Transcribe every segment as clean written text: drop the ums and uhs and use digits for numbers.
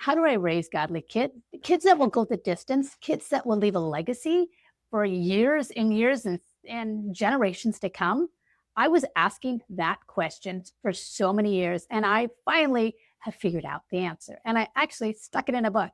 How do I raise godly kids? Kids that will go the distance, kids that will leave a legacy for years and years and generations to come? I was asking that question for so many years, and I finally have figured out the answer. And I actually stuck it in a book.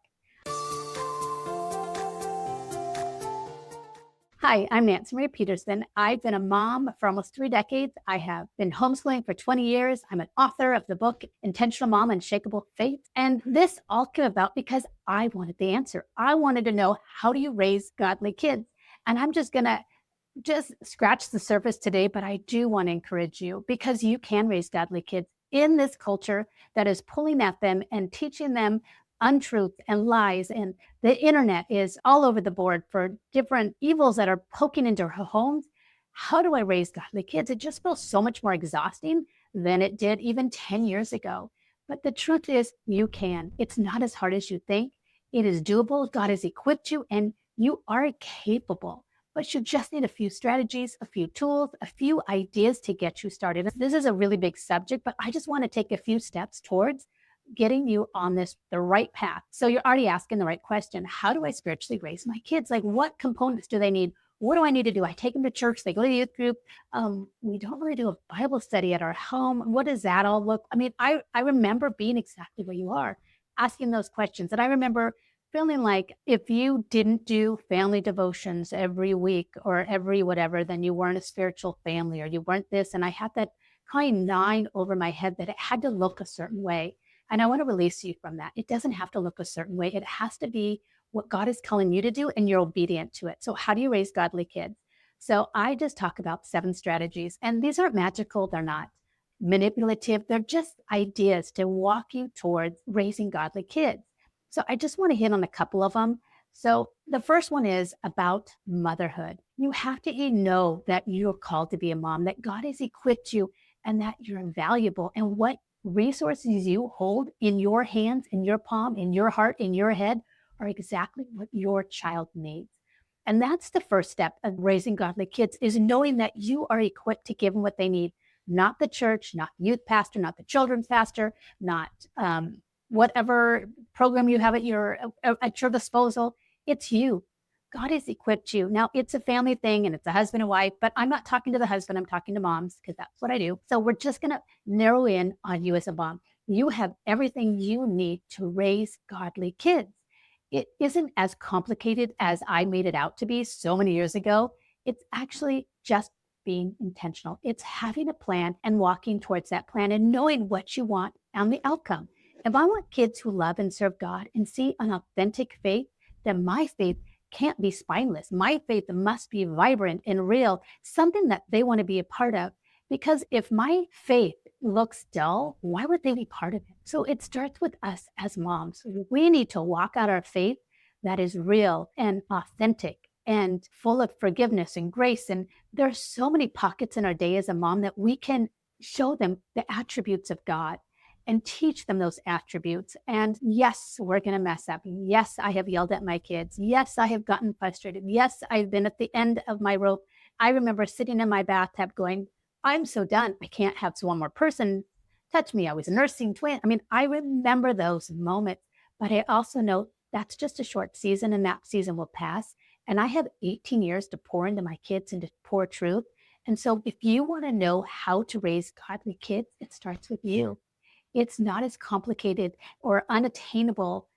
Hi, I'm Nancy Marie Peterson. I've been a mom for almost 3 decades. I have been homeschooling for 20 years. I'm an author of the book Intentional Mom, Unshakable Faith. And this all came about because I wanted the answer. I wanted to know, how do you raise godly kids? And I'm just going to just scratch the surface today, but I do want to encourage you because you can raise godly kids in this culture that is pulling at them and teaching them untruth and lies. And the internet is all over the board for different evils that are poking into our homes. How do I raise godly kids? It just feels so much more exhausting than it did even 10 years ago. But the truth is, you can. It's not as hard as you think. It is doable. God has equipped you, and you are capable, but you just need a few strategies, a few tools, a few ideas to get you started. This is a really big subject, but I just want to take a few steps towards getting you on the right path. So you're already asking the right question. How do I spiritually raise my kids? Like, what components do they need? What do I need to do? I take them to church. They go to the youth group. We don't really do a Bible study at our home. What does that all look? I mean, I remember being exactly where you are, asking those questions. And I remember feeling like if you didn't do family devotions every week or every whatever, then you weren't a spiritual family or you weren't this. And I had that kind of gnawing over my head that it had to look a certain way. And I want to release you from that. It doesn't have to look a certain way. It has to be what God is calling you to do, and you're obedient to it. So, how do you raise godly kids? So, I just talk about 7 strategies, and these aren't magical. They're not manipulative. They're just ideas to walk you towards raising godly kids. So, I just want to hit on a couple of them. So, the first one is about motherhood. You have to know that you're called to be a mom, that God has equipped you, and that you're valuable. And what resources you hold in your hands, in your palm, in your heart, in your head are exactly what your child needs. And that's the first step of raising godly kids, is knowing that you are equipped to give them what they need, not the church, not the youth pastor, not the children's pastor, not whatever program you have at your disposal. It's you. God has equipped you. Now, it's a family thing and it's a husband and wife, but I'm not talking to the husband. I'm talking to moms because that's what I do. So we're just going to narrow in on you as a mom. You have everything you need to raise godly kids. It isn't as complicated as I made it out to be so many years ago. It's actually just being intentional. It's having a plan and walking towards that plan and knowing what you want and the outcome. If I want kids who love and serve God and see an authentic faith, then my faith can't be spineless. My faith must be vibrant and real, something that they want to be a part of. Because if my faith looks dull, why would they be part of it? So it starts with us as moms. We need to walk out our faith that is real and authentic and full of forgiveness and grace. And there's so many pockets in our day as a mom that we can show them the attributes of God and teach them those attributes. And yes, we're going to mess up. Yes, I have yelled at my kids. Yes, I have gotten frustrated. Yes, I've been at the end of my rope. I remember sitting in my bathtub going, I'm so done. I can't have one more person touch me. I was a nursing twin. I mean, I remember those moments, but I also know that's just a short season and that season will pass. And I have 18 years to pour into my kids and to pour truth. And so if you want to know how to raise godly kids, it starts with you. It's not as complicated or unattainable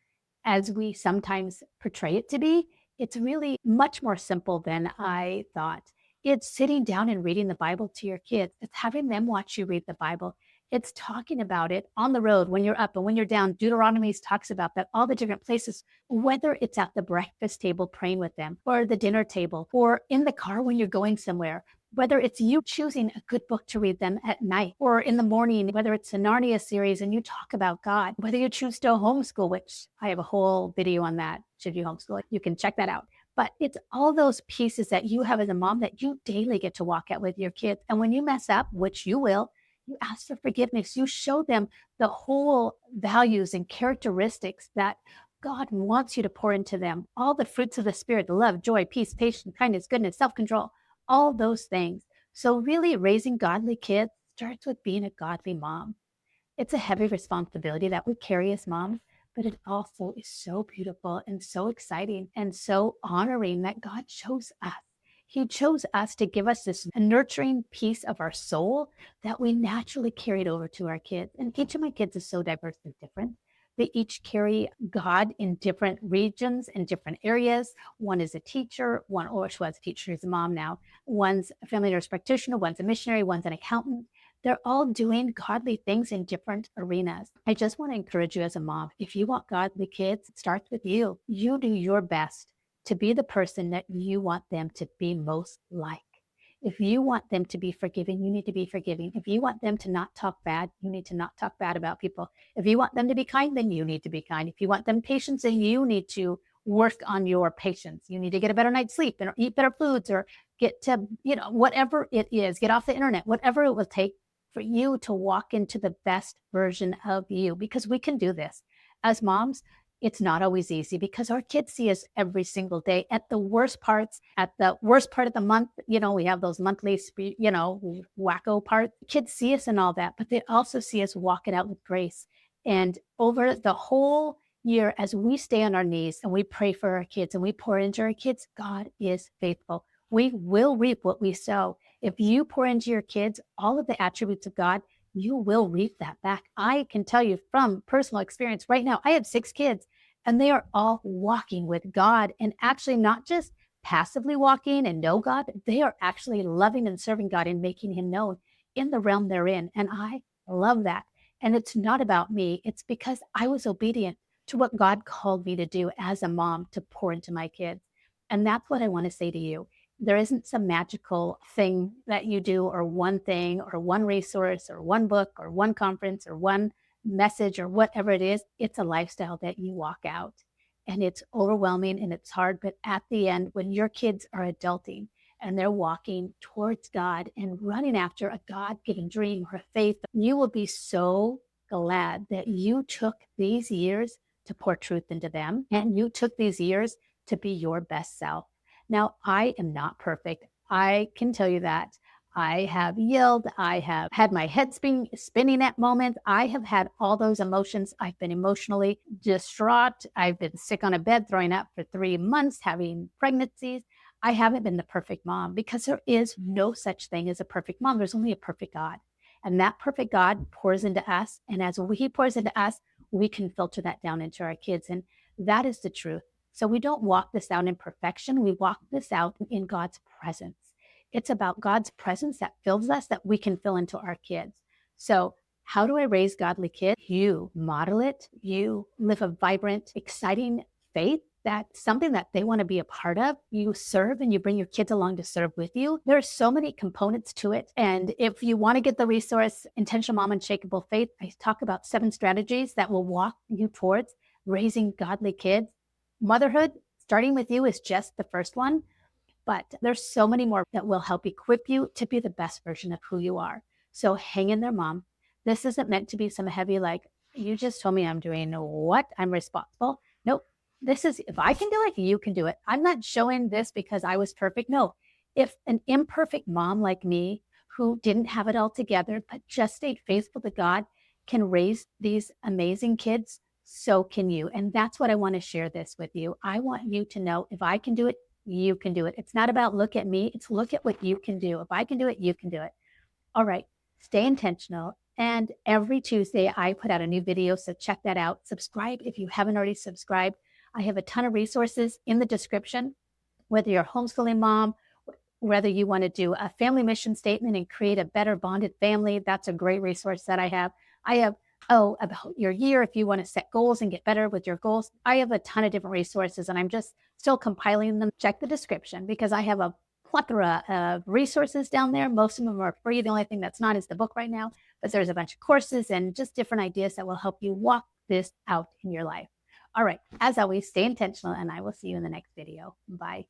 as we sometimes portray it to be. It's really much more simple than I thought. It's sitting down and reading the Bible to your kids. It's having them watch you read the Bible. It's talking about it on the road when you're up and when you're down. Deuteronomy talks about that, all the different places, whether it's at the breakfast table praying with them or the dinner table or in the car when you're going somewhere, whether it's you choosing a good book to read them at night or in the morning, whether it's a Narnia series and you talk about God, whether you choose to homeschool, which I have a whole video on that. Should you homeschool? You can check that out. But it's all those pieces that you have as a mom that you daily get to walk out with your kids. And when you mess up, which you will, you ask for forgiveness. You show them the whole values and characteristics that God wants you to pour into them. All the fruits of the Spirit, love, joy, peace, patience, kindness, goodness, self-control, all those things. So really raising godly kids starts with being a godly mom. It's a heavy responsibility that we carry as moms, but it also is so beautiful and so exciting and so honoring that God chose us. He chose us to give us this nurturing piece of our soul that we naturally carried over to our kids. And each of my kids is so diverse and different. They each carry God in different regions and different areas. One is a teacher, one, or she was a teacher, she's a mom now. One's a family nurse practitioner, one's a missionary, one's an accountant. They're all doing godly things in different arenas. I just want to encourage you as a mom, if you want godly kids, it starts with you. You do your best to be the person that you want them to be most like. If you want them to be forgiving, you need to be forgiving. If you want them to not talk bad, you need to not talk bad about people. If you want them to be kind, then you need to be kind. If you want them patience, then you need to work on your patience. You need to get a better night's sleep or eat better foods or get to, whatever it is, get off the internet, whatever it will take for you to walk into the best version of you, because we can do this. As moms, it's not always easy because our kids see us every single day at the worst parts, at the worst part of the month. We have those monthly, wacko parts. Kids see us and all that, but they also see us walk it out with grace. And over the whole year, as we stay on our knees and we pray for our kids and we pour into our kids, God is faithful. We will reap what we sow. If you pour into your kids all of the attributes of God, you will reap that back. I can tell you from personal experience right now, I have 6 kids and they are all walking with God, and actually not just passively walking and know God, they are actually loving and serving God and making him known in the realm they're in. And I love that. And it's not about me. It's because I was obedient to what God called me to do as a mom, to pour into my kids. And that's what I want to say to you. There isn't some magical thing that you do, or one thing, or one resource, or one book, or one conference, or one message, or whatever it is. It's a lifestyle that you walk out. And it's overwhelming and it's hard. But at the end, when your kids are adulting and they're walking towards God and running after a God given dream or a faith, you will be so glad that you took these years to pour truth into them, and you took these years to be your best self. Now, I am not perfect. I can tell you that. I have yelled. I have had my head spinning at moments. I have had all those emotions. I've been emotionally distraught. I've been sick on a bed, throwing up for 3 months, having pregnancies. I haven't been the perfect mom, because there is no such thing as a perfect mom. There's only a perfect God. And that perfect God pours into us. And as he pours into us, we can filter that down into our kids. And that is the truth. So we don't walk this out in perfection. We walk this out in God's presence. It's about God's presence that fills us, that we can fill into our kids. So how do I raise godly kids? You model it. You live a vibrant, exciting faith. That's something that they want to be a part of. You serve and you bring your kids along to serve with you. There are so many components to it. And if you want to get the resource, Intentional Mom, Unshakable Faith, I talk about 7 strategies that will walk you towards raising godly kids. Motherhood, starting with you, is just the first one. But there's so many more that will help equip you to be the best version of who you are. So hang in there, mom. This isn't meant to be some heavy, like, you just told me I'm doing what? I'm responsible. Nope. This is, if I can do it, you can do it. I'm not showing this because I was perfect. No. If an imperfect mom like me, who didn't have it all together, but just stayed faithful to God, can raise these amazing kids, so can you. And that's what I want to share this with you. I want you to know, if I can do it, you can do it. It's not about look at me. It's look at what you can do. If I can do it, you can do it. All right. Stay intentional. And every Tuesday, I put out a new video. So check that out. Subscribe if you haven't already subscribed. I have a ton of resources in the description, whether you're a homeschooling mom, whether you want to do a family mission statement and create a better bonded family. That's a great resource that I have. I have, about your year, if you want to set goals and get better with your goals. I have a ton of different resources, and I'm just still compiling them. Check the description, because I have a plethora of resources down there. Most of them are free. The only thing that's not is the book right now, but there's a bunch of courses and just different ideas that will help you walk this out in your life. All right. As always, stay intentional, and I will see you in the next video. Bye.